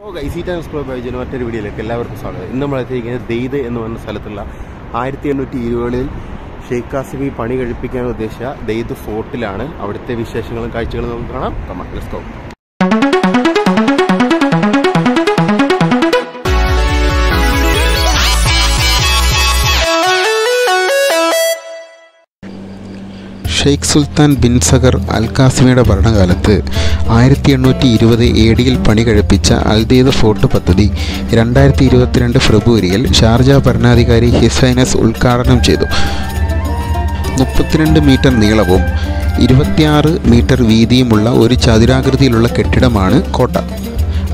മറ്റൊരു വീഡിയോയിലേക്ക് എല്ലാവർക്കും സ്വാഗതം. ഇന്ന് നമ്മളെത്തിയിരിക്കുന്നത് ദെയ്ദ് എന്ന് പറഞ്ഞ സ്ഥലത്തുള്ള 1820-കളിൽ ഷെയ്ഖ് കാസിമി പണി കഴിപ്പിക്കാൻ ഉദ്ദേശിച്ച ദെയ്ദ് ഫോർട്ടിലാണ്. അവിടുത്തെ വിശേഷങ്ങളും കാഴ്ചകളും നമുക്ക് കാണാം. Let's go. Sheikh Sultan bin Saqr Al കാസിമിയുടെ ഭരണകാലത്ത് 1820 AD പണി കഴിപ്പിച്ച അൽദെയ്ദ് ഫോർട്ട് പദ്ധതി 2022 ഫെബ്രുവരിയിൽ ഷാർജ ഭരണാധികാരി ഹിസ് ഹൈനസ് ഉദ്ഘാടനം ചെയ്തു. 32 മീറ്റർ നീളവും 26 മീറ്റർ വീതിയുമുള്ള ഒരു ചതുരാകൃതിയിലുള്ള കെട്ടിടമാണ് കോട്ട.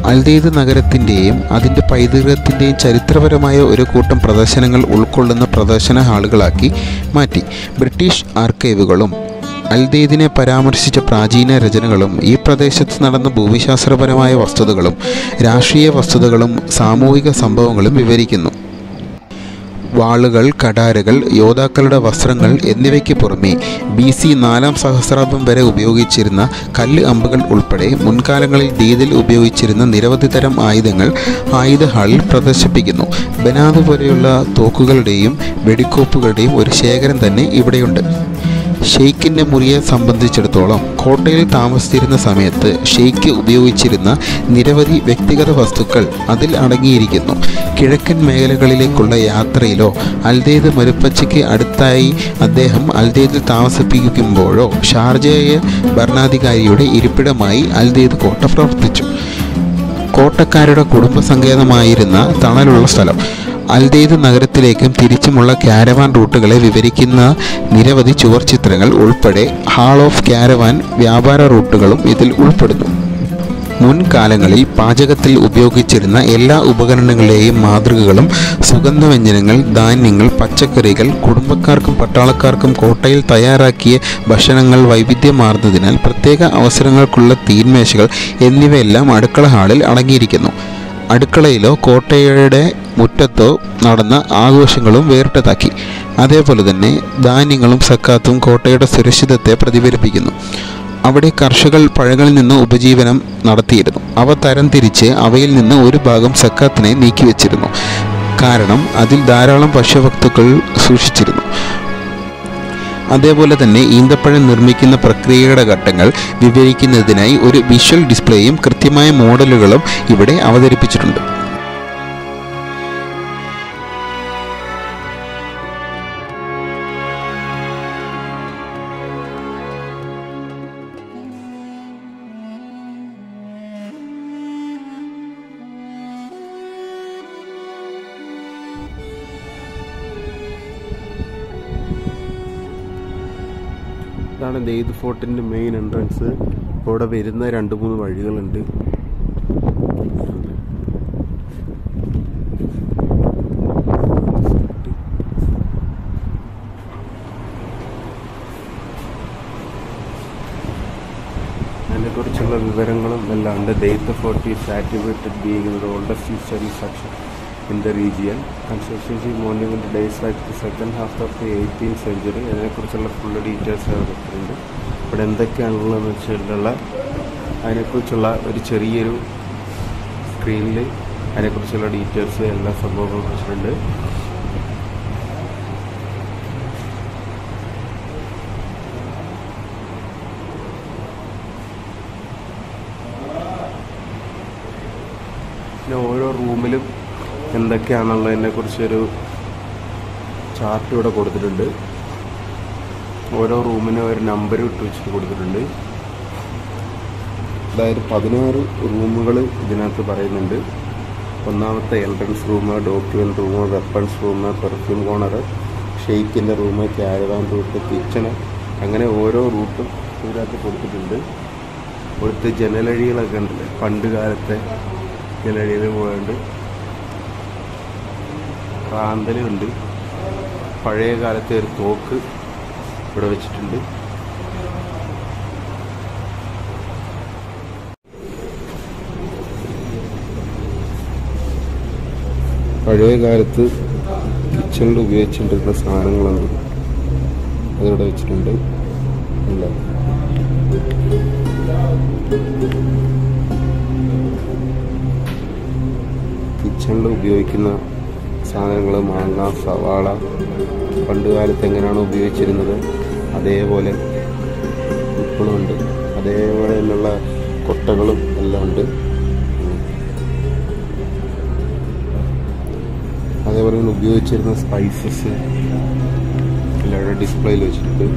അൽദെയ്ദ് നഗരത്തിൻ്റെയും അതിൻ്റെ പൈതൃകത്തിൻ്റെയും ചരിത്രപരമായ ഒരു കൂട്ടം പ്രദർശനങ്ങൾ ഉൾക്കൊള്ളുന്ന പ്രദർശന ഹാളുകളാക്കി മാറ്റി. ബ്രിട്ടീഷ് ആർക്കൈവുകളും അൽദെയ്ദിനെ പരാമർശിച്ച പ്രാചീന രചനകളും ഈ പ്രദേശത്ത് നടന്ന ഭൂമിശാസ്ത്രപരമായ വസ്തുതകളും രാഷ്ട്രീയ വസ്തുതകളും സാമൂഹിക സംഭവങ്ങളും വിവരിക്കുന്നു. വാളുകൾ, കടാരകൾ, യോദ്ധാക്കളുടെ വസ്ത്രങ്ങൾ എന്നിവയ്ക്ക് പുറമെ BC 4 സഹസ്രാബ്ദം വരെ ഉപയോഗിച്ചിരുന്ന കല്ല് അമ്പുകൾ ഉൾപ്പെടെ മുൻകാലങ്ങളിൽ ദെയ്ദിൽ ഉപയോഗിച്ചിരുന്ന നിരവധി തരം ആയുധങ്ങൾ ആയുധ ഹാളിൽ പ്രദർശിപ്പിക്കുന്നു. ബനാദ് പോലെയുള്ള തോക്കുകളുടെയും വെടിക്കോപ്പുകളുടെയും ഒരു ശേഖരം തന്നെ ഇവിടെയുണ്ട്. ഷെയ്ഖിൻ്റെ മുറിയെ സംബന്ധിച്ചിടത്തോളം കോട്ടയിൽ താമസിച്ചിരുന്ന സമയത്ത് ഷെയ്ഖ് ഉപയോഗിച്ചിരുന്ന നിരവധി വ്യക്തിഗത വസ്തുക്കൾ അതിൽ അടങ്ങിയിരിക്കുന്നു. കിഴക്കൻ മേഖലകളിലേക്കുള്ള യാത്രയിലോ അൽദെയ്ദ് മരുപ്പച്ചയ്ക്ക് അടുത്തായി അദ്ദേഹം അൽദെയ്ദിൽ താമസിപ്പിക്കുമ്പോഴോ ഷാർജയെ ഭരണാധികാരിയുടെ ഇരിപ്പിടമായി അൽദെയ്ദ് കോട്ട പ്രവർത്തിച്ചു. കോട്ടക്കാരുടെ കുടുംബസങ്കേതമായിരുന്ന തണലുള്ള സ്ഥലം. അൽദെയ്ദ് നഗരത്തിലേക്കും തിരിച്ചുമുള്ള ക്യാരവാൻ റൂട്ടുകളെ വിവരിക്കുന്ന നിരവധി ചുവർ ചിത്രങ്ങൾ ഉൾപ്പെടെ ഹാൾ ഓഫ് ക്യാരവാൻ വ്യാപാര റൂട്ടുകളും ഇതിൽ ഉൾപ്പെടുന്നു. മുൻകാലങ്ങളിൽ പാചകത്തിൽ ഉപയോഗിച്ചിരുന്ന എല്ലാ ഉപകരണങ്ങളുടെയും മാതൃകകളും സുഗന്ധവ്യഞ്ജനങ്ങൾ, ധാന്യങ്ങൾ, പച്ചക്കറികൾ, കുടുംബക്കാർക്കും പട്ടാളക്കാർക്കും കോട്ടയിൽ തയ്യാറാക്കിയ ഭക്ഷണങ്ങൾ വൈവിധ്യമാർന്നതിനാൽ പ്രത്യേക അവസരങ്ങൾക്കുള്ള തീന്മേശകൾ എന്നിവയെല്ലാം അടുക്കള ഹാളിൽ അടങ്ങിയിരിക്കുന്നു. അടുക്കളയിലോ കോട്ടയുടെ മുറ്റത്തോ നടന്ന ആഘോഷങ്ങളും വേറിട്ടതാക്കി. അതേപോലെ തന്നെ ധാന്യങ്ങളും സക്കാത്തും കോട്ടയുടെ സുരക്ഷിതത്തെ പ്രതിഫലിപ്പിക്കുന്നു. അവിടെ കർഷകർ പഴങ്ങളിൽ നിന്ന് ഉപജീവനം നടത്തിയിരുന്നു. അവ തരംതിരിച്ച് അവയിൽ നിന്ന് ഒരു ഭാഗം സക്കാത്തിനെ നീക്കിവെച്ചിരുന്നു. കാരണം അതിൽ ധാരാളം ഭക്ഷ്യവസ്തുക്കൾ സൂക്ഷിച്ചിരുന്നു. അതേപോലെ തന്നെ ഈന്തപ്പഴം നിർമ്മിക്കുന്ന പ്രക്രിയയുടെ ഘട്ടങ്ങൾ വിവരിക്കുന്നതിനായി ഒരു വിഷ്വൽ ഡിസ്പ്ലേയും കൃത്യമായ മോഡലുകളും ഇവിടെ അവതരിപ്പിച്ചിട്ടുണ്ട്. ഇതാണ് ദെയ്ദ് ഫോർട്ടിൻ്റെ മെയിൻ എൻട്രൻസ്. ഇവിടെ വരുന്ന 2-3 വഴികളുണ്ട്. അതിനെക്കുറിച്ചുള്ള വിവരങ്ങളും എല്ലാം ഉണ്ട്. Dhaid fort is activated being the oldest history section in the region. Construction monument dates like the second half of the 18th century. അതിനെക്കുറിച്ചുള്ള ഫുൾ ഡീറ്റെയിൽസ് കൊടുത്തിട്ടുണ്ട്. ഇവിടെ എന്തൊക്കെയാണുള്ളതെന്ന് വെച്ചിട്ടുള്ള അതിനെക്കുറിച്ചുള്ള ഒരു ചെറിയൊരു സ്ക്രീനിൽ അതിനെക്കുറിച്ചുള്ള ഡീറ്റെയിൽസ് എല്ലാ സംഭവങ്ങളും കുറിച്ചിട്ടുണ്ട്. പിന്നെ ഓരോ റൂമിലും എന്തൊക്കെയാണുള്ളതിനെ കുറിച്ചൊരു ചാർട്ട് ഇവിടെ കൊടുത്തിട്ടുണ്ട്. ഓരോ റൂമിനും ഒരു നമ്പർ ഇട്ട് വെച്ചിട്ട് കൊടുത്തിട്ടുണ്ട്. അതായത് 16 റൂമുകൾ ഇതിനകത്ത് പറയുന്നുണ്ട്. ഒന്നാമത്തെ entrance room, document room, weapons room, perfume corner, ഷെയ്ഖിൻ്റെ റൂം, ക്യാരവാൻ റൂട്ട്, കിച്ചണ്, അങ്ങനെ ഓരോ റൂട്ടും ഇതിനകത്ത് കൊടുത്തിട്ടുണ്ട്. ഇവിടുത്തെ ജനലഴികളൊക്കെ ഉണ്ടല്ലേ, പണ്ട് കാലത്തെ ജനലഴികൾ പോയുണ്ട്. റാന്തലുണ്ട്. പഴയ കാലത്തെ ഒരു തോക്ക് ഇവിടെ വെച്ചിട്ടുണ്ട്. പഴയ കാലത്ത് കിച്ചണിൽ ഉപയോഗിച്ചിട്ടുള്ള സാധനങ്ങളുണ്ട്, അതിവിടെ വെച്ചിട്ടുണ്ട്. അല്ല കിച്ചണിൽ ഉപയോഗിക്കുന്ന സാധനങ്ങൾ, മാങ്ങ, സവാള, പണ്ട് കാലത്ത് എങ്ങനെയാണോ ഉപയോഗിച്ചിരുന്നത് അതേപോലെ ഇപ്പോഴും ഉണ്ട്. അതേപോലെ തന്നെയുള്ള കൊട്ടകളും എല്ലാം ഉണ്ട്. അതേപോലെ തന്നെ ഉപയോഗിച്ചിരുന്ന സ്പൈസസ് എല്ലാം ഇവിടെ ഡിസ്പ്ലേയിൽ വെച്ചിട്ടുണ്ട്.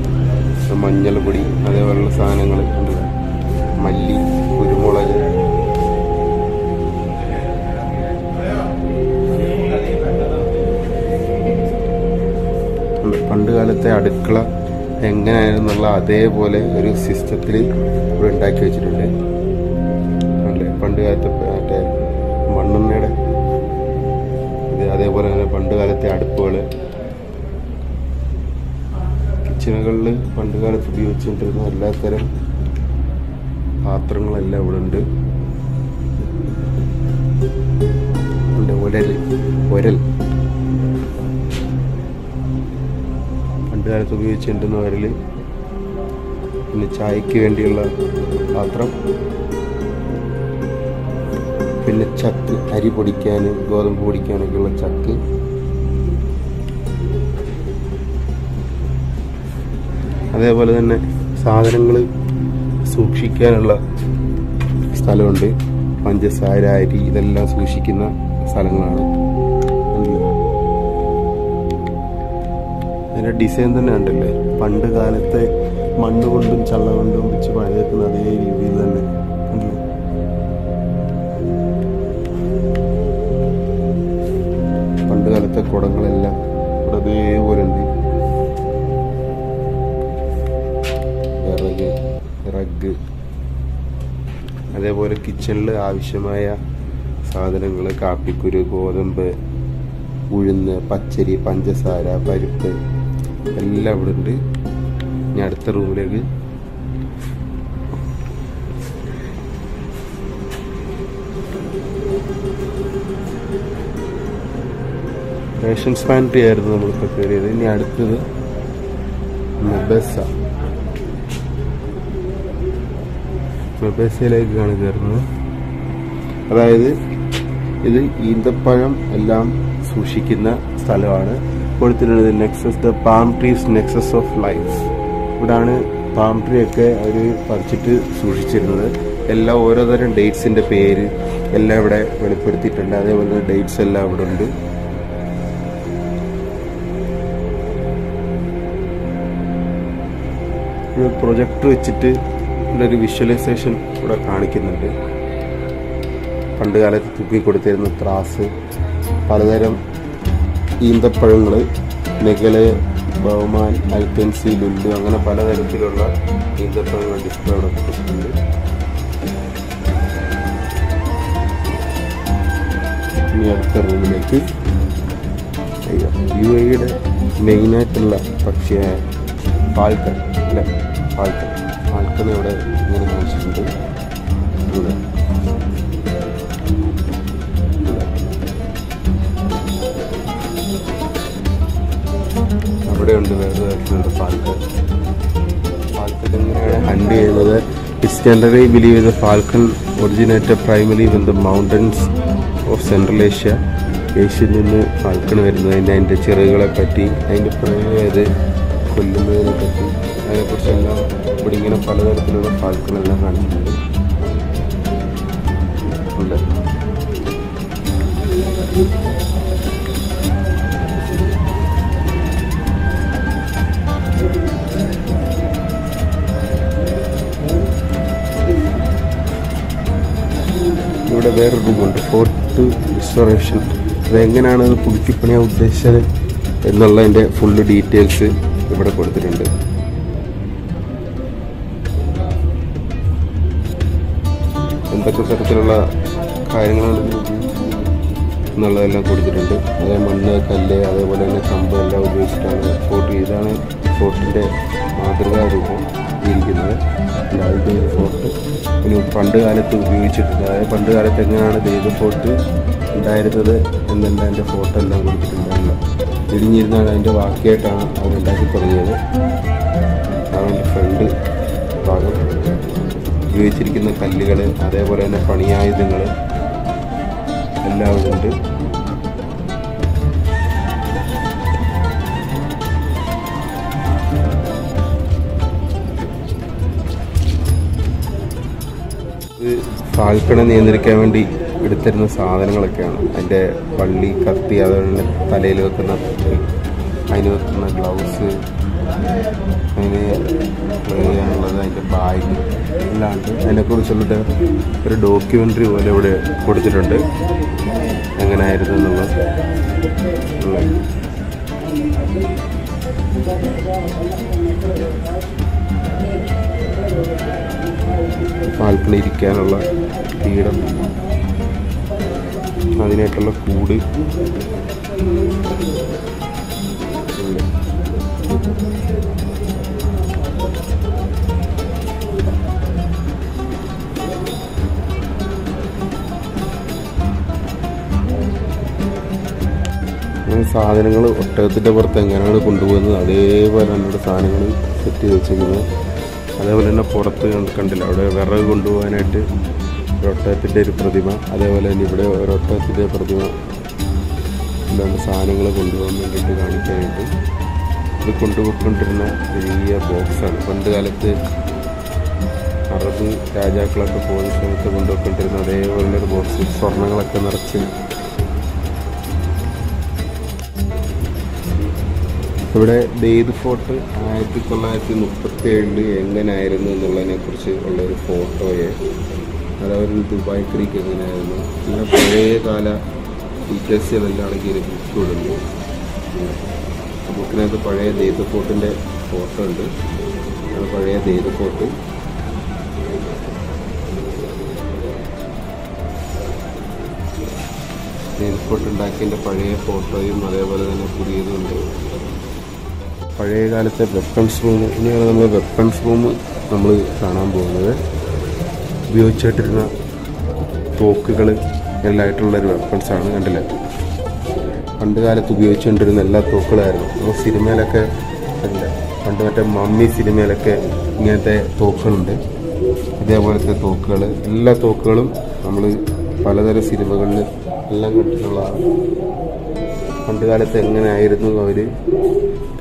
മഞ്ഞൾ പൊടി, അതേപോലെയുള്ള സാധനങ്ങൾ ഉണ്ട്. മല്ലി, കുരുമുളക്, പണ്ട് കാലത്തെ അടുക്കള എങ്ങനെയായിരുന്നുള്ള അതേപോലെ ഒരു സിസ്റ്റത്തിൽ ഇവിടെ ഉണ്ടാക്കി വെച്ചിട്ടുണ്ട്. പണ്ട് കാലത്തെ മറ്റേ മണ്ണെണ്ണയുടെ അതേപോലെ തന്നെ പണ്ട് കാലത്തെ അടുപ്പുകൾ, കിച്ചണുകളിൽ പണ്ട് കാലത്ത് ഉപയോഗിച്ചുകൊണ്ടിരുന്ന എല്ലാത്തരം പാത്രങ്ങളെല്ലാം ഇവിടെ ഉണ്ട്. ഒരൽ പണ്ട് കാലത്ത് ഉപയോഗിച്ചിട്ടുണ്ടെന്ന ഒരൽ. പിന്നെ ചായക്ക് വേണ്ടിയുള്ള പാത്രം, പിന്നെ ചക്ക്, അരി പൊടിക്കാൻ, ഗോതമ്പ് പൊടിക്കാനൊക്കെയുള്ള ചക്ക്. അതേപോലെ തന്നെ സാധനങ്ങൾ സൂക്ഷിക്കാനുള്ള സ്ഥലമുണ്ട്. പഞ്ചസാര, അരി ഇതെല്ലാം സൂക്ഷിക്കുന്ന സ്ഥലങ്ങളാണ്. അതിൻ്റെ ഡിസൈൻ തന്നെ ഉണ്ടല്ലേ, പണ്ട് കാലത്തെ മണ്ണ് കൊണ്ടും ചള്ള കൊണ്ടും വെച്ച് പണിതേക്കുന്ന അതേ രീതിയിൽ തന്നെ ഉണ്ടല്ലേ. പണ്ട് കാലത്തെ കുടങ്ങളെല്ലാം ഇവിടെ അതേപോലെ ഉണ്ട്. റഗ്, അതേപോലെ കിച്ചണിൽ ആവശ്യമായ സാധനങ്ങൾ, കാപ്പിക്കുരു, ഗോതമ്പ്, ഉഴുന്ന്, പച്ചരി, പഞ്ചസാര, പരിപ്പ് എല്ലാം ഇവിടെ ഉണ്ട്. ഇനി അടുത്ത റൂമിലേക്ക് റേഷൻസ് പാൻട്രി ആയിരുന്നു നമ്മളിപ്പോൾ കയറിയത്. ഇനി അടുത്തത് മെബേസയിലേക്കാണ് കയറുന്നത്. അതായത് ഇത് ഈന്തപ്പഴം എല്ലാം സൂക്ഷിക്കുന്ന സ്ഥലമാണ്. കൊടുത്തിട്ടുള്ളത് Nexus, the palm trees Nexus of life. ഇവിടാണ് പാം ട്രീ ഒക്കെ അവർ പറിച്ചിട്ട് സൂക്ഷിച്ചിരുന്നത്. എല്ലാം ഓരോതരം ഡേറ്റ്സിൻ്റെ പേര് എല്ലാം ഇവിടെ വെളിപ്പെടുത്തിയിട്ടുണ്ട്. അതേപോലെ ഡേറ്റ്സ് എല്ലാം ഇവിടെ ഉണ്ട്. പ്രൊജക്ടർ വെച്ചിട്ട് ഇവിടെ ഒരു വിഷ്വലൈസേഷൻ ഇവിടെ കാണിക്കുന്നുണ്ട്. പണ്ട് കാലത്ത് തൂക്കിക്കൊടുത്തിരുന്ന ത്രാസ്, പലതരം ഈന്തപ്പഴങ്ങൾ, നെഗല്, ബഹുമാൻ, അൽപ്പൻസി, ലുല്ലു, അങ്ങനെ പലതരത്തിലുള്ള ഈന്തപ്പഴങ്ങൾ ഡിസ്പ്ലേ അവിടെ കൊടുത്തിട്ടുണ്ട്. ഇനി അടുത്ത റൂമിലേക്ക് UAE മെയിനായിട്ടുള്ള പക്ഷിയായ ഫാൽക്കൺ അല്ലേ, ഫാൽക്കൺ ഇവിടെ ഇങ്ങനെ കാണിച്ചിട്ടുണ്ട്. അവിടെ ഉണ്ട് വേറെ തരത്തിലുള്ള ഫാൽക്കൺ എങ്ങനെയാണ് ഹണ്ട് ചെയ്യുന്നത്? It's generally believe the falcon originated primary in the mountains of central Asia. ഏഷ്യയിൽ നിന്ന് ഫാൽക്കൺ വരുന്നത്, അതിൻ്റെ ചിറകുകളെ പറ്റി, അതിൻ്റെ പ്രയോഗം കൊല്ലുന്നതിനെ പറ്റി, അതിനെക്കുറിച്ചെല്ലാം ഇവിടെ ഇങ്ങനെ പലതരത്തിലുള്ള ഫാൽക്കണെല്ലാം കാണിച്ചിട്ടുണ്ട്. ഇവിടെ വേറൊരു റൂമുണ്ട്, ഫോർട്ട് റിസ്റ്റോറേഷൻ. അതെങ്ങനെയാണ് അത് പുതുക്കിപ്പണിയാൻ ഉദ്ദേശിച്ചത് എന്നുള്ളതിൻ്റെ ഫുള്ള് ഡീറ്റെയിൽസ് ഇവിടെ കൊടുത്തിട്ടുണ്ട്. എന്തൊക്കെ തരത്തിലുള്ള കാര്യങ്ങളാണ് എന്നുള്ളതെല്ലാം കൊടുത്തിട്ടുണ്ട്. അതേ മണ്ണ്, കല്ല്, അതേപോലെ തന്നെ കമ്പ് എല്ലാം ഉപയോഗിച്ചിട്ടാണ് ഫോർട്ട്. ഇതാണ് ഫോർട്ടിൻ്റെ മാതൃകാ രൂപം ഇരിക്കുന്നത്. ആദ്യത്തെ ഫോർട്ട് ഇനി പണ്ട് കാലത്ത് ഉപയോഗിച്ചിട്ടുണ്ട്. അതായത് പണ്ട് കാലത്ത് എങ്ങനെയാണ് ദൈവ ഫോർട്ട് ഉണ്ടായിരുന്നത് എന്നെല്ലാം അതിൻ്റെ ഫോട്ടോ എല്ലാം കൊടുത്തിട്ടുണ്ടായിരുന്നു. ഇടിഞ്ഞിരുന്നാണ് അതിൻ്റെ ബാക്കിയായിട്ടാണ് അവർ ഉണ്ടാക്കി തുടങ്ങിയത്. അതാണ് എൻ്റെ ഫ്രണ്ട് ഭാഗം. ഉപയോഗിച്ചിരിക്കുന്ന കല്ലുകൾ, അതേപോലെ തന്നെ പണിയായുധങ്ങൾ, എല്ലാം ഉണ്ട്. ഫാൽക്കണെ നിയന്ത്രിക്കാൻ വേണ്ടി എടുത്തിരുന്ന സാധനങ്ങളൊക്കെയാണ്. അതിൻ്റെ വള്ളി, കത്തി, അതുപോലെ തലയിൽ വെക്കുന്ന അതിന് വെക്കുന്ന ഗ്ലൗസ്, അതിന് ചെയ്യാനുള്ളത്, അതിൻ്റെ ബാഗ് എല്ലാം ഉണ്ട്. അതിനെക്കുറിച്ചുള്ളത് ഒരു ഡോക്യുമെൻ്ററി പോലെ ഇവിടെ കൊടുത്തിട്ടുണ്ട്, എങ്ങനെയായിരുന്നു എന്നുള്ളത്. ഫാൽക്കൺ ഇരിക്കാനുള്ള പീഠം, അതിനായിട്ടുള്ള കൂട്, സാധനങ്ങൾ ഒട്ടകത്തിൻ്റെ പുറത്ത് എങ്ങനെയാണ് കൊണ്ടുപോകുന്നത് അതേപോലെ നമ്മുടെ സാധനങ്ങൾ സെറ്റ് ചെയ്ത് വെച്ചിരിക്കുന്നത്. അതേപോലെ തന്നെ പുറത്ത് കണ്ടില്ല, അവിടെ വിറക് കൊണ്ടുപോകാനായിട്ട് ഒട്ടകത്തിൻ്റെ ഒരു പ്രതിമ, അതേപോലെ തന്നെ ഇവിടെ ഒരു ഒട്ടകത്തിൻ്റെ പ്രതിമ, എന്താണ് സാധനങ്ങൾ കൊണ്ടുപോകാൻ വേണ്ടിയിട്ട് കാണിക്കാനായിട്ട്. ഇത് കൊണ്ടുപോയിക്കൊണ്ടിരുന്ന വലിയ ബോക്സാണ്. പണ്ട് കാലത്ത് അറബ് രാജാക്കളൊക്കെ പോകുന്ന സമയത്ത് കൊണ്ടുപോയിക്കൊണ്ടിരുന്ന അതേപോലുള്ളൊരു ബോക്സ്, സ്വർണ്ണങ്ങളൊക്കെ നിറച്ച്. ഇവിടെ ദെയ്ദ് ഫോർട്ട് 1937 എങ്ങനെയായിരുന്നു എന്നുള്ളതിനെക്കുറിച്ച് ഉള്ളൊരു ഫോട്ടോയെ, അതേപോലെ ദുബായ് ക്രീക്ക് എങ്ങനെയായിരുന്നു, പിന്നെ പഴയകാല ഡീറ്റെയിൽസുകളെല്ലാം ആണെങ്കിൽ ഒരു ബുക്ക് ഇടുന്നു. ബുക്കിനകത്ത് പഴയ ദെയ്ദ് ഫോർട്ടിൻ്റെ ഫോട്ടോ ഉണ്ട്. അത് പഴയ ദെയ്ദ് ഫോർട്ട്. ദെയ്ദ് ഫോർട്ട് ഉണ്ടാക്കിയതിൻ്റെ പഴയ ഫോട്ടോയും അതേപോലെ തന്നെ പുതിയതും ഉണ്ട്. പഴയ കാലത്തെ വെപ്പൺസ് റൂം, ഇനിയാണ് നമ്മൾ വെപ്പൺസ് റൂം നമ്മൾ കാണാൻ പോകുന്നത്. ഉപയോഗിച്ചിട്ടിരുന്ന തോക്കുകൾ എല്ലായിട്ടുള്ളൊരു വെപ്പൺസാണ്. കണ്ടില്ലേ, പണ്ട് കാലത്ത് ഉപയോഗിച്ചുകൊണ്ടിരുന്ന എല്ലാ തോക്കുകളായിരുന്നു. നമ്മൾ സിനിമയിലൊക്കെ അല്ല, പണ്ട് മറ്റേ മമ്മി സിനിമയിലൊക്കെ ഇങ്ങനത്തെ തോക്കുകളുണ്ട്. ഇതേപോലത്തെ തോക്കുകൾ, എല്ലാ തോക്കുകളും നമ്മൾ പലതരം സിനിമകളിൽ എല്ലാം കണ്ടിട്ടുള്ളതാണ്. പണ്ട് കാലത്ത് എങ്ങനെയായിരുന്നു അവർ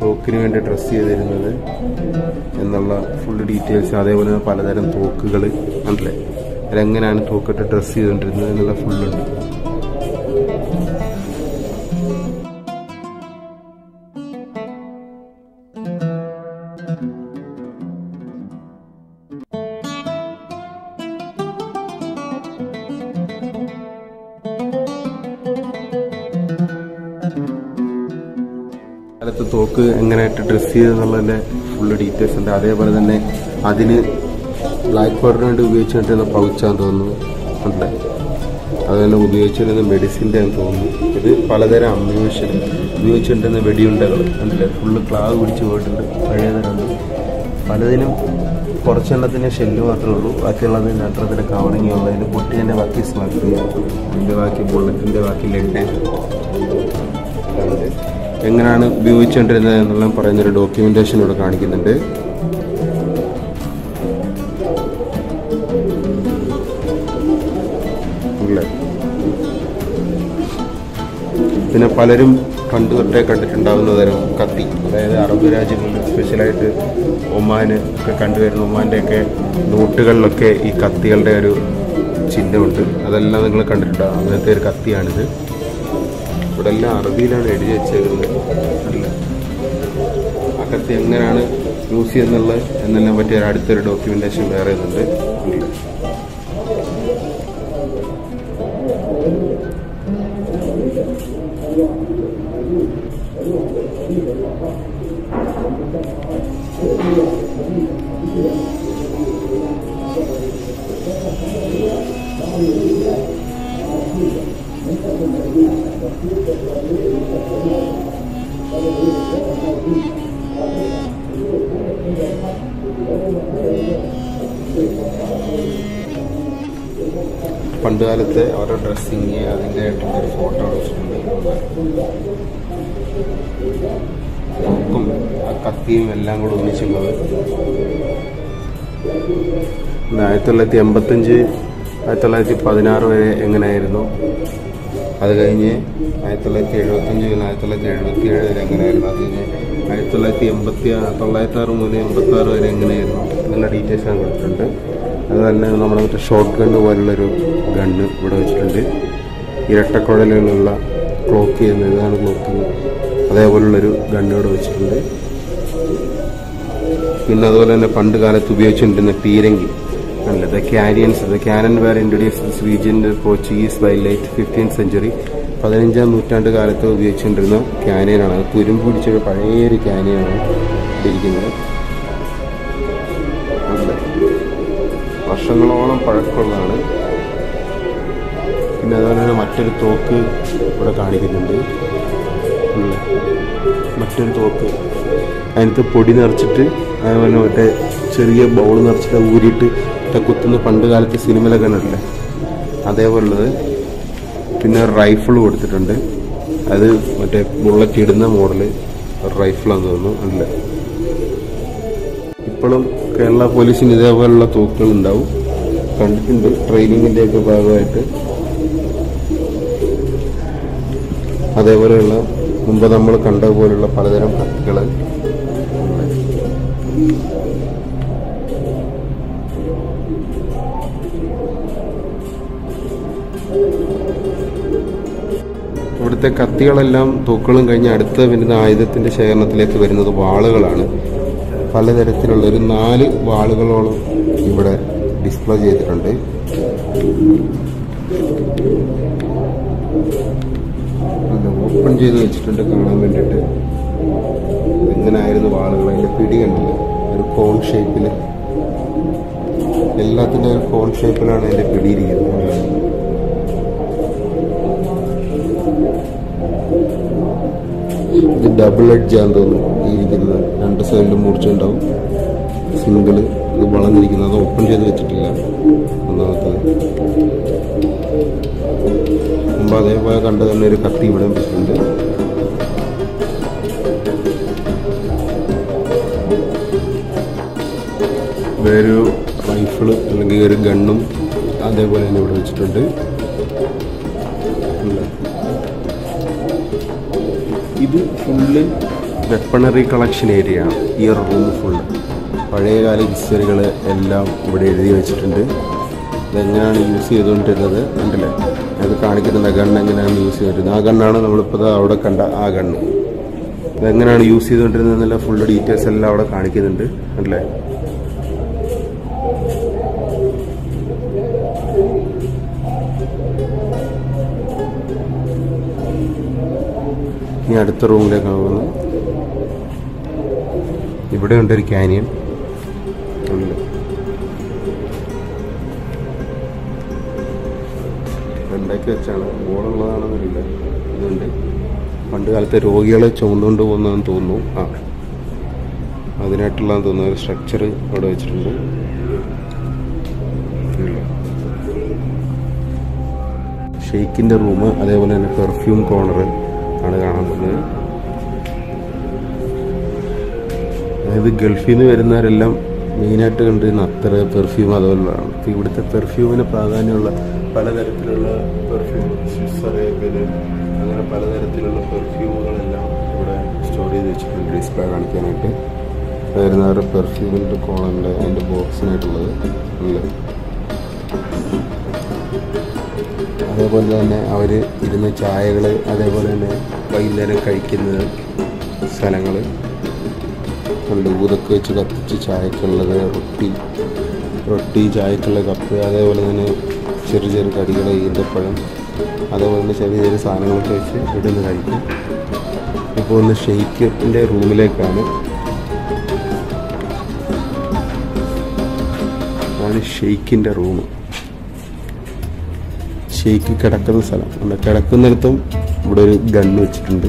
തോക്കിന് വേണ്ടി ഡ്രസ്സ് ചെയ്തിരുന്നത് എന്നുള്ള ഫുൾ ഡീറ്റെയിൽസ്, അതേപോലെ തന്നെ പലതരം തോക്കുകൾ കണ്ടില്ലേ, അതെങ്ങനെയാണ് തോക്കിട്ട് ഡ്രസ്സ് ചെയ്തുകൊണ്ടിരുന്നത് എന്നുള്ള ഫുള്ളുണ്ട്. കാലത്ത് തോക്ക് എങ്ങനെയായിട്ട് ഡ്രസ്സ് ചെയ്തെന്നുള്ളതിൻ്റെ ഫുള്ള് ഡീറ്റെയിൽസ് ഉണ്ട്. അതേപോലെ തന്നെ അതിന് ബ്ലാക്ക് പൗഡറിന് വേണ്ടി ഉപയോഗിച്ചിട്ടിരുന്ന പൗച്ചാന്ന് തോന്നുന്നു, ഉണ്ട്. അതുപോലെ ഉപയോഗിച്ചിരുന്ന മെഡിസിൻ്റെ ആണെന്ന് തോന്നുന്നു. ഇത് പലതരം അമ്യൂഷൻ ഉപയോഗിച്ചിട്ടുണ്ടെന്ന വെടിയുണ്ടകൾ കണ്ടില്ലേ, ഫുള്ള് ക്ലാവ് പിടിച്ച് പോയിട്ടുണ്ട്. പഴയതരമുണ്ട്. പലതിനും കുറച്ചെണ്ണത്തിൻ്റെ ഷെല്ല് മാത്രമേ ഉള്ളൂ, ബാക്കിയുള്ളത് രണ്ടെണ്ണത്തിൻ്റെ കവറിങ് ഉള്ളതിന് പൊട്ടിൻ്റെ ബാക്കി സ്മഗ്, അതിൻ്റെ ബാക്കി ബുള്ളറ്റിൻ്റെ ബാക്കി ലെഡ് എങ്ങനെയാണ് ഉപയോഗിച്ചുകൊണ്ടിരുന്നത് എന്നുള്ള പറയുന്നൊരു ഡോക്യുമെന്റേഷൻ ഇവിടെ കാണിക്കുന്നുണ്ട്. പിന്നെ പലരും പണ്ട് തൊട്ടേ കണ്ടിട്ടുണ്ടാവുന്ന തരം കത്തി, അതായത് അറബ് രാജ്യങ്ങളിൽ സ്പെഷ്യലായിട്ട് ഒമാന് ഒക്കെ കണ്ടുവരുന്ന ഒമാൻ്റെയൊക്കെ നോട്ടുകളിലൊക്കെ ഈ കത്തികളുടെ ഒരു ചിഹ്നമുണ്ട്. അതെല്ലാം നിങ്ങൾ കണ്ടിട്ടുണ്ടാവും. അങ്ങനത്തെ ഒരു കത്തിയാണിത്. ഇവിടെ എല്ലാം അറബിയിലാണ് എഴുതി വെച്ചേക്കുന്നത്. അല്ല, ആ കത്തി എങ്ങനെയാണ് യൂസ് ചെയ്യുന്നുള്ളത് എന്നെല്ലാം പറ്റിയ അടുത്തൊരു ഡോക്യുമെന്റേഷൻ വേറെ ഇതുണ്ട്. പണ്ട് കാലത്തെ ഓരോ ഡ്രസ്സിങ് അതിൻ്റെ ആയിട്ടുള്ളൊരു ഫോട്ടോ വെച്ചിട്ടുണ്ട്. തോക്കും ആ കത്തിയും എല്ലാം കൂടെ ഒന്നിച്ചുള്ളത് 1985 1916 വരെ എങ്ങനെയായിരുന്നു അത് കഴിഞ്ഞ് 1975 മുതൽ 1977 വരെ എങ്ങനെയായിരുന്നു, അത് കഴിഞ്ഞ് 1986 മുതൽ 86 വരെ എങ്ങനെയായിരുന്നു എന്നുള്ള ഡീറ്റെയിൽസ് ഞാൻ കൊടുത്തിട്ടുണ്ട്. അതുപോലെ നമ്മുടെ മറ്റേ ഷോർട്ട് ഗണ്ണ് പോലുള്ളൊരു ഗണ്ണ് ഇവിടെ വെച്ചിട്ടുണ്ട്. ഇരട്ടക്കുഴലുകളുള്ള ക്ലോക്ക് ചെയ്യുന്നത്, ഇതാണ് ക്ലോക്കിങ്. അതേപോലുള്ളൊരു ഗണ്ണ് ഇവിടെ വെച്ചിട്ടുണ്ട്. പിന്നെ അതുപോലെ തന്നെ പണ്ട് കാലത്ത് ഉപയോഗിച്ചുകൊണ്ടിരുന്ന പീരങ്കി അല്ല, the cannon where introduce this region Portuguese by late 15th century. 15ാം നൂറ്റാണ്ട് കാലത്ത് ഉപയോഗിച്ചുകൊണ്ടിരുന്ന ക്യാനിയനാണ്. അത് തുരുമ്പ് പിടിച്ചൊരു പഴയൊരു ക്യാനിയനാണ് ഇരിക്കുന്നത്. വർഷങ്ങളോളം പഴക്കമുള്ളതാണ്. പിന്നെ അതുപോലെ തന്നെ മറ്റൊരു തോക്ക് ഇവിടെ കാണിക്കുന്നുണ്ട്. മറ്റൊരു തോക്ക് അതിനകത്ത് പൊടി നിറച്ചിട്ട്, അതുപോലെ മറ്റേ ചെറിയ ബൗൾ നിറച്ചിട്ട് ഊരിയിട്ട് കുത്തുന്ന പണ്ട് കാലത്ത് സിനിമയിലൊക്കെ കണ്ടിട്ടില്ലേ, അതേപോലുള്ളത്. പിന്നെ റൈഫിൾ കൊടുത്തിട്ടുണ്ട്. അത് മറ്റേ ബുള്ളറ്റ് ഇടുന്ന മോഡല് റൈഫിളാന്ന് തോന്നുന്നു. അല്ല, ഇപ്പോഴും കേരള പോലീസിന് ഇതേപോലുള്ള തോക്കുകൾ ഉണ്ടാവും, കണ്ടിട്ടുണ്ട് ട്രെയിനിങ്ങിൻ്റെ ഒക്കെ ഭാഗമായിട്ട്. അതേപോലെയുള്ള മുമ്പ് നമ്മൾ കണ്ട പോലുള്ള പലതരം കത്തികൾ. ഇവിടുത്തെ കത്തികളെല്ലാം തോക്കുകളും കഴിഞ്ഞ് അടുത്ത് വരുന്ന ആയുധത്തിൻ്റെ ശേഖരണത്തിലേക്ക് വരുന്നത് വാളുകളാണ്. പലതരത്തിലുള്ള ഒരു 4 വാളുകളോളം ഇവിടെ ഡിസ്പ്ലേ ചെയ്തിട്ടുണ്ട്. ഓപ്പൺ ചെയ്ത് വെച്ചിട്ടുണ്ട് കാണാൻ വേണ്ടിയിട്ട്. എങ്ങനെയായിരുന്നു വാളുകൾ, അതിൻ്റെ പിടി കണ്ടില്ല, ഒരു കോൺ ഷേപ്പിൽ, എല്ലാത്തിൻ്റെ ഒരു കോൺ ഷേപ്പിലാണ് അതിൻ്റെ പിടിയിരിക്കുന്നത്. ഇത് ഡബിൾ എഡ്ജാന്ന് തോന്നുന്നു ഈ ഇരിക്കുന്നത്. 2 സൈഡിലും മൂർച്ചയുണ്ടാവും. സിംഗിള് ഇത് വളഞ്ഞിരിക്കുന്നത്, അത് ഓപ്പൺ ചെയ്ത് വെച്ചിട്ടില്ല. ഒന്നാമത്തത് മുമ്പ് അതേപോലെ കണ്ടു തന്നെ ഒരു കത്തി ഇവിടെ വെച്ചിട്ടുണ്ട്. വേറൊരു റൈഫിള് അല്ലെങ്കിൽ ഒരു ഗണ്ണും അതേപോലെ തന്നെ ഇവിടെ വെച്ചിട്ടുണ്ട്. ഇത് ഫുള്ള് വെപ്പണറി കളക്ഷൻ ഏരിയ ആണ്. ഈ റൂം ഫുള്ള് പഴയകാല ഹിസ്റ്ററികൾ എല്ലാം ഇവിടെ എഴുതി വെച്ചിട്ടുണ്ട്. ഇതെങ്ങനെയാണ് യൂസ് ചെയ്തുകൊണ്ടിരുന്നത് കണ്ടില്ലേ, അത് കാണിക്കുന്നുണ്ട്. ഗണ്ണ് എങ്ങനെയാണ് യൂസ് ചെയ്തിരുന്നത്. ആ ഗണ്ണാണ് നമ്മളിപ്പോൾ അവിടെ കണ്ട ആ ഗണ്ണ്. ഇതെങ്ങനെയാണ് യൂസ് ചെയ്തുകൊണ്ടിരുന്നത് എന്നുള്ള ഫുള്ള് ഡീറ്റെയിൽസ് എല്ലാം അവിടെ കാണിക്കുന്നുണ്ട് കണ്ടില്ലേ. ഇനി അടുത്ത റൂമിലേക്ക് പോകുന്നു. ഇവിടെ ഉണ്ടൊരു ക്യാനിയൻ. ഉണ്ടാക്കി വെച്ചാണ്, ബോളുള്ളതാണെന്നറിയില്ല. ഇതുണ്ട്, പണ്ട് കാലത്തെ രോഗികളെ ചുമന്നുകൊണ്ട് പോകുന്നതെന്ന് തോന്നുന്നു. അതിനായിട്ടുള്ളതെന്ന് തോന്നുന്നു. ഒരു സ്ട്രക്ചർ അവിടെ വെച്ചിട്ടുണ്ട്. ഷെയ്ക്കിൻ്റെ റൂം, അതേപോലെ തന്നെ പെർഫ്യൂം കോർണർ ആണ് കാണാൻ പോകുന്നത്. അതായത് ഗൾഫിൽ നിന്ന് വരുന്നവരെല്ലാം മെയിനായിട്ട് കണ്ടിരുന്ന അത്ര പെർഫ്യൂം അതുപോലുള്ളതാണ്. അപ്പോൾ ഇവിടുത്തെ പെർഫ്യൂമിന് പ്രാധാന്യമുള്ള പലതരത്തിലുള്ള പെർഫ്യൂം, സ്വിസ് അറേബ്യൻ, അങ്ങനെ പലതരത്തിലുള്ള പെർഫ്യൂമുകളെല്ലാം ഇവിടെ സ്റ്റോർ ചെയ്ത് വെച്ചിട്ടുണ്ട് ഡിസ്പ്ലേ കാണിക്കാനായിട്ട്. വരുന്നവരുടെ പെർഫ്യൂമിൻ്റെ കോണുണ്ട്, അതിൻ്റെ ബോക്സിനായിട്ടുള്ളത് അല്ലേ. അതേപോലെ തന്നെ അവർ ഇരുന്ന ചായകൾ, അതേപോലെ തന്നെ വൈകുന്നേരം കഴിക്കുന്ന സ്ഥലങ്ങൾ ഉണ്ട്. ഊതൊക്കെ വെച്ച് കത്തിച്ച് ചായക്കുള്ളത്, റൊട്ടി ചായക്കുള്ള കപ്പ്, അതേപോലെ തന്നെ ചെറിയ ചെറിയ കടികൾ, ഈന്തപ്പഴം, അതേപോലെ തന്നെ ചെറിയ ചെറിയ സാധനങ്ങളൊക്കെ വെച്ച് ഇടുന്ന് കഴിക്കും. ഇപ്പോൾ ഒന്ന് ഷെയ്ക്കിൻ്റെ റൂമിലേക്കാണ്. അതാണ് ഷെയ്ക്കിൻ്റെ റൂം. ഷെയ്ക്ക് കിടക്കുന്ന സ്ഥലം. കിടക്കുന്നിടത്തും ഇവിടെ ഒരു ഗണ്ണ് വെച്ചിട്ടുണ്ട്.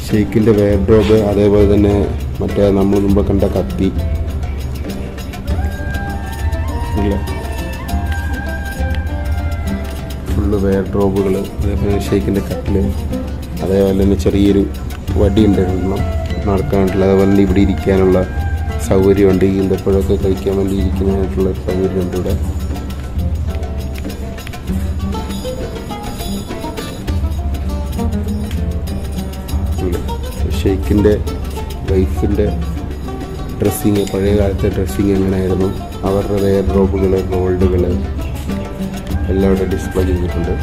ഷെയ്ക്കിൻ്റെ വെയർഡ്രോബ്, അതേപോലെ തന്നെ മറ്റേ നമ്മൾ മുമ്പ് കണ്ട കത്തി ഇല്ല, ഫുള്ള് വെയർഡ്രോബുകൾ, അതേപോലെ ഷെയ്ക്കിൻ്റെ കട്ടില്, അതേപോലെ തന്നെ ചെറിയൊരു വടി ഉണ്ടായിരുന്നു നടക്കാനായിട്ടുള്ള, അതേപോലെ തന്നെ ഇവിടെ ഇരിക്കാനുള്ള സൗകര്യമുണ്ട്. ഈന്തപ്പഴമൊക്കെ കഴിക്കാൻ വേണ്ടി ഇരിക്കാനായിട്ടുള്ള സൗകര്യമുണ്ട് ഇവിടെ. ഷെയ്ഖിൻ്റെ വൈഫിൻ്റെ ഡ്രസ്സിങ്, പഴയ കാലത്തെ ഡ്രസ്സിങ് എങ്ങനെയായിരുന്നു, അവരുടെ വെയർ റോബുകൾ, ഗോൾഡുകൾ എല്ലാം ഇവിടെ ഡിസ്പ്ലേ ചെയ്തിട്ടുണ്ട്.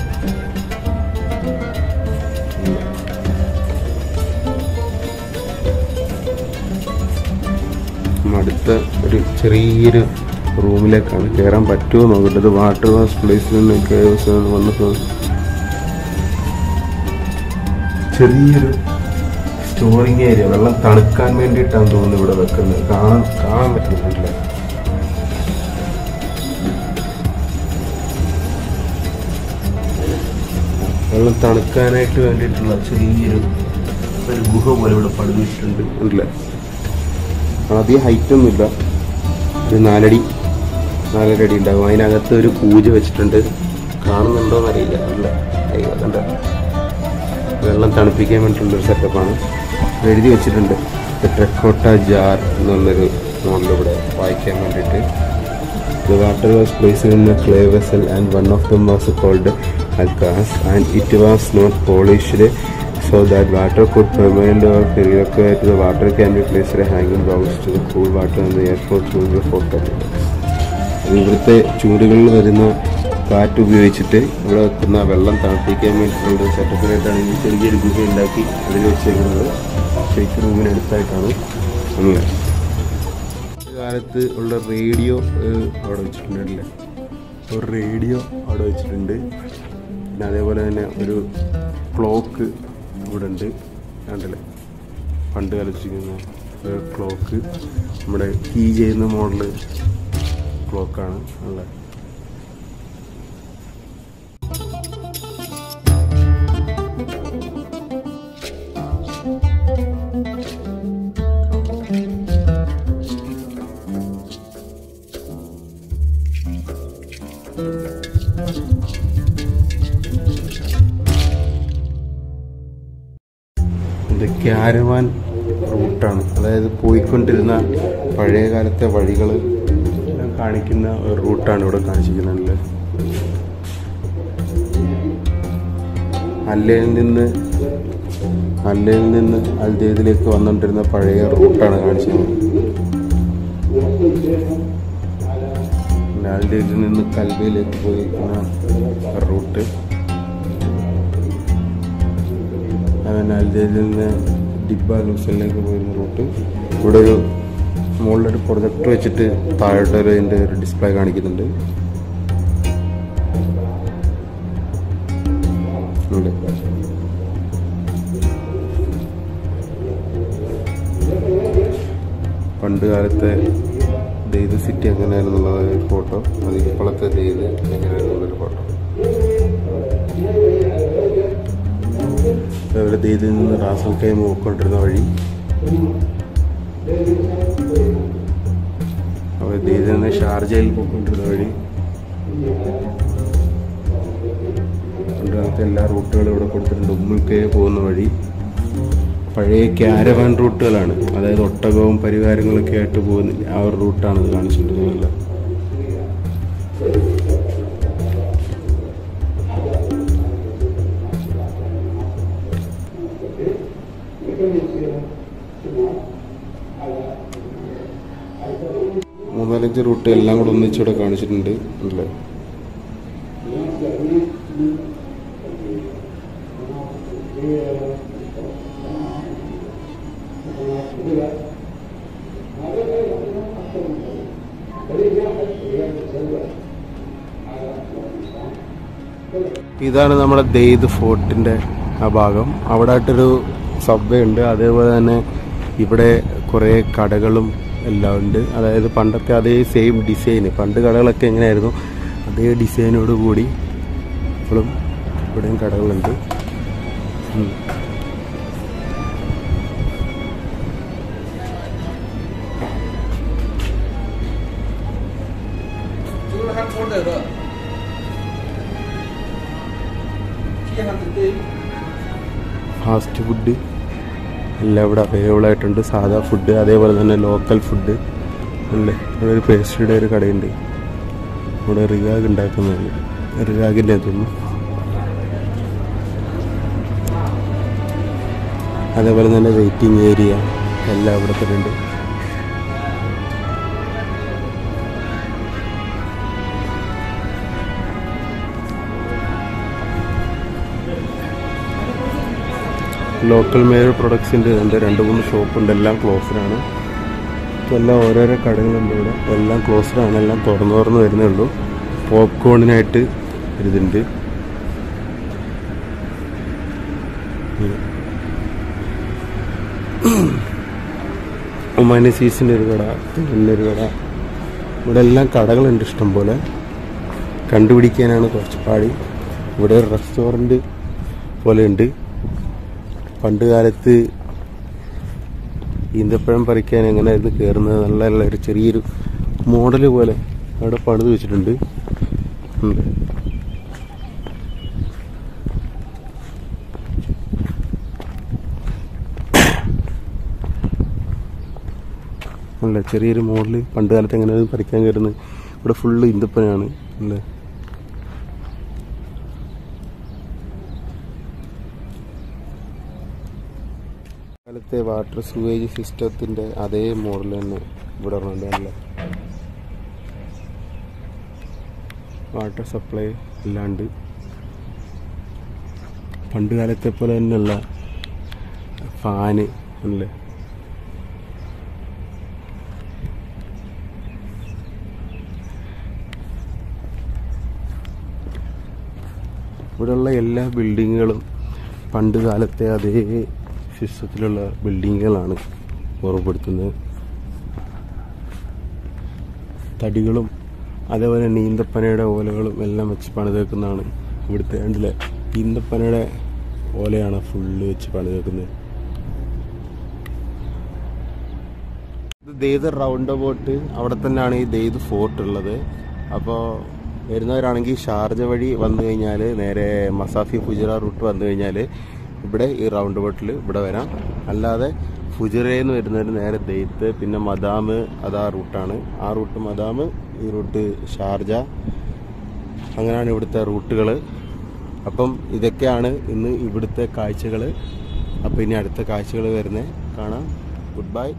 അടുത്ത ഒരു ചെറിയൊരു റൂമിലേക്കാണ്. കയറാൻ പറ്റുമോ നോക്കേണ്ടത്. വാട്ടർ വാഷ് പ്ലേസിൽ നിന്ന് വന്നപ്പോൾ ചെറിയൊരു സ്റ്റോറിങ് ഏരിയ, വെള്ളം തണുക്കാൻ വേണ്ടിയിട്ടാണ് തോന്നുന്നു ഇവിടെ വെക്കുന്നത്. കാണാൻ പറ്റുന്നില്ല. വെള്ളം തണുക്കാനായിട്ട് വേണ്ടിയിട്ടുള്ള ചെറിയൊരു ഗുഹ പോലെ ഇവിടെ പണിതിട്ടുണ്ട്. ഇല്ല, അധികം ഹൈറ്റൊന്നുമില്ല, ഒരു 4 അടി ഉണ്ടാകും. അതിനകത്ത് ഒരു പൂജ വെച്ചിട്ടുണ്ട്. കാണുന്നുണ്ടോയെന്നറിയില്ല. അല്ല, കണ്ട വെള്ളം തണുപ്പിക്കാൻ വേണ്ടിയിട്ടുള്ളൊരു സെറ്റപ്പാണ്. എഴുതി വെച്ചിട്ടുണ്ട് ടെറക്കോട്ട ജാർ എന്നുള്ളൊരു മോഡൽ ഇവിടെ വായിക്കാൻ വേണ്ടിയിട്ട്. The water was placed in a clay vessel and one of them was called alkas and it was not polished so that water could permanent or relocate. The water can be placed hanging bounce to the cool water and the air flow through the fountain. ഇവിടുത്തെ ചൂടുകളിൽ വരുന്ന കാറ്റ് ഉപയോഗിച്ചിട്ട് ഇവിടെ വെക്കുന്ന വെള്ളം തണുപ്പിക്കാൻ വേണ്ടിയിട്ടുള്ള സെറ്റപ്പിനായിട്ടാണ് ഈ ചെറിയൊരു ഗുഹ ഉണ്ടാക്കി അതിൽ വെച്ചേക്കുന്നത്. ഷെയ്ഖ് റൂമിനടുത്തായിട്ടാണ് നമ്മൾ. കാലത്ത് ഉള്ള റേഡിയോ അവിടെ വെച്ചിട്ടുണ്ടല്ലേ, ഒരു റേഡിയോ അവിടെ വെച്ചിട്ടുണ്ട്. പിന്നെ അതേപോലെ തന്നെ ഒരു ക്ലോക്ക് ഇവിടെ ഉണ്ട്, കണ്ടല്ലേ, പണ്ട് കളിച്ചിരിക്കുന്ന ഒരു ക്ലോക്ക്. നമ്മുടെ കീ ചെയ്യുന്ന മോഡല് ക്ലോക്കാണ് ഉള്ളത്. ഇത് ക്യാരവാൻ റൂട്ടാണ്, അതായത് പോയിക്കൊണ്ടിരുന്ന പഴയ കാലത്തെ വഴികൾ കാണിക്കുന്ന ഒരു റൂട്ടാണ് ഇവിടെ കാണിച്ചിരിക്കുന്നത്. അല്ലയിൽ നിന്ന് അൽദെയ്ദിലേക്ക് വന്നുകൊണ്ടിരുന്ന പഴയ റൂട്ടാണ് കാണിച്ചത്. അൽദെയ്ദിൽ നിന്ന് കൽബയിലേക്ക് പോയിരിക്കുന്ന റൂട്ട്, അങ്ങനെ അൽദെയ്ദിൽ നിന്ന് ഡിബ്ബ ലൂസലിലേക്ക് പോയിരുന്ന റൂട്ട്. ഇവിടെ ഒരു മുകളിലൊരു പ്രൊജക്ടർ വെച്ചിട്ട് താഴോട്ട് അതിൻ്റെ ഒരു ഡിസ്പ്ലേ കാണിക്കുന്നുണ്ട്. പണ്ട് കാലത്തെ ദെയ്ദ് സിറ്റി എങ്ങനെയായിരുന്നുള്ളത് ഫോട്ടോ, അത് ഇപ്പോഴത്തെ ദെയ്ദ് എങ്ങനെയായിരുന്നുള്ളൊരു ഫോട്ടോ. അതുപോലെ ദെയ്ദിൽ നിന്ന് റാസൽ കൈം പോയിക്കൊണ്ടിരുന്ന വഴി, അപ്പോൾ ദെയ്ദിൽ നിന്ന് ഷാർജയിൽ പോയിക്കൊണ്ടിരുന്ന വഴി. പണ്ട് കാലത്തെ എല്ലാ റൂട്ടുകളും ഇവിടെ കൊടുത്തിട്ടുണ്ട്. ഉമ്മുൽക്കേ പോകുന്ന വഴി പഴയ ക്യാരവാൻ റൂട്ടുകളാണ്, അതായത് ഒട്ടകവും പരിവാരങ്ങളൊക്കെ ആയിട്ട് പോകുന്ന ആ ഒരു റൂട്ടാണ് ഇത് കാണിച്ചിട്ടുള്ളത്. മൂന്നാലഞ്ച് റൂട്ട് എല്ലാം കൂടെ ഒന്നിച്ചിവിടെ കാണിച്ചിട്ടുണ്ട് അല്ലേ. ഇതാണ് നമ്മുടെ ദെയ്ദ് ഫോർട്ടിൻ്റെ ആ ഭാഗം. അവിടെ ആയിട്ടൊരു സബ്വേ ഉണ്ട്. അതേപോലെ തന്നെ ഇവിടെ കുറേ കടകളും എല്ലാം ഉണ്ട്. അതായത് പണ്ടത്തെ അതേ സെയിം ഡിസൈന്, പണ്ട് കടകളൊക്കെ എങ്ങനെയായിരുന്നു അതേ ഡിസൈനോട് കൂടി ഇപ്പോഴും ഇവിടെയും കടകളുണ്ട്. ഫാസ്റ്റ് ഫുഡ് എല്ലാം ഇവിടെ അവൈലബിൾ ആയിട്ടുണ്ട്. സാധാ ഫുഡ്, അതേപോലെ തന്നെ ലോക്കൽ ഫുഡ് അല്ലേ. ഇവിടെ ഒരു പേസ്ട്രിയുടെ ഒരു കടയുണ്ട്. ഇവിടെ റിഗാഗ് ഉണ്ടാക്കുന്നത്, റിഗാഗിൻ്റെ തോന്നുന്നു. അതേപോലെ തന്നെ വെയിറ്റിംഗ് ഏരിയ എല്ലാം ഇവിടെ തന്നെ ഉണ്ട്. ലോക്കൽ മെയ്ഡ് പ്രൊഡക്ട്സിൻ്റെ ഉണ്ട് 2-3 ഷോപ്പുണ്ട്. എല്ലാം ക്ലോസ്ഡാണ്. എല്ലാം ഓരോരോ കടകളുണ്ട് ഇവിടെ. എല്ലാം ക്ലോസ്ഡാണ്. എല്ലാം തുറന്നു വരുന്നേ ഉള്ളൂ. പോപ്കോണിനായിട്ട് ഒരിതുണ്ട്. ഒമാനസീസിൻ്റെ ഒരു കട, ഒരു കട. ഇവിടെ എല്ലാം കടകളുണ്ട് ഇഷ്ടംപോലെ. കണ്ടുപിടിക്കാനാണ് കുറച്ച് പാടി. ഇവിടെ ഒരു റെസ്റ്റോറൻറ്റ് പോലെ ഉണ്ട്. പണ്ട് കാലത്ത് ഈന്തപ്പഴം പറിക്കാൻ എങ്ങനെയായിരുന്നു കയറുന്നത് നല്ല ഒരു ചെറിയൊരു മോഡൽ പോലെ അവിടെ പണിത് വെച്ചിട്ടുണ്ട്. അല്ല ചെറിയൊരു മോഡൽ പണ്ട് കാലത്ത് എങ്ങനെയായിരുന്നു പറിക്കാൻ കയറുന്നത്. ഇവിടെ ഫുള്ള് ഈന്തപ്പഴമാണ് അല്ലേ. കാലത്തെ വാട്ടർ സ്യൂവേജ് സിസ്റ്റത്തിൻ്റെ അതേ മോഡൽ തന്നെ ഇവിടെ ഉണ്ടല്ലേ. വാട്ടർ സപ്ലൈ അല്ലാണ്ട് പണ്ട് കാലത്തെ പോലെ തന്നെയുള്ള ഫാന് അല്ലേ. ഇവിടെയുള്ള എല്ലാ ബിൽഡിങ്ങുകളും പണ്ട് കാലത്തെ അതേ സിസ്റ്റത്തിലുള്ള ബിൽഡിങ്ങുകളാണ് ഓർമ്മപ്പെടുത്തുന്നത്. തടികളും അതേപോലെ തന്നെ ഈന്തപ്പനയുടെ ഓലകളും എല്ലാം വെച്ച് പണിതേക്കുന്നതാണ് ഇവിടുത്തെ. കണ്ടില്ലേ, ഈന്തപ്പനയുടെ ഓലയാണ് ഫുള്ള് വെച്ച് പണിതേക്കുന്നത്. ഇത് ദെയ്ത് റൗണ്ട് അബൌട്ട് അവിടെ തന്നെയാണ് ഈ ദെയ്ത് ഫോർട്ട് ഉള്ളത്. അപ്പോൾ വരുന്നവരാണെങ്കിൽ ഷാർജ വഴി വന്നു കഴിഞ്ഞാൽ നേരെ മസാഫി ഫുജറ റൂട്ട് വന്നു കഴിഞ്ഞാൽ ഇവിടെ ഈ റൗണ്ട് ബോട്ടിൽ ഇവിടെ വരാം. അല്ലാതെ ഫുജറയിൽ നിന്ന് വരുന്നവർ നേരെ ദെയ്ത്ത്, പിന്നെ മദാമ്, അതാ റൂട്ടാണ്. ആ റൂട്ട് മദാമ്, ഈ റൂട്ട് ഷാർജ. അങ്ങനെയാണ് ഇവിടുത്തെ റൂട്ടുകൾ. അപ്പം ഇതൊക്കെയാണ് ഇന്ന് ഇവിടുത്തെ കാഴ്ചകൾ. അപ്പോൾ ഇനി അടുത്ത കാഴ്ചകൾ വരുന്നത് കാണാം. Good bye.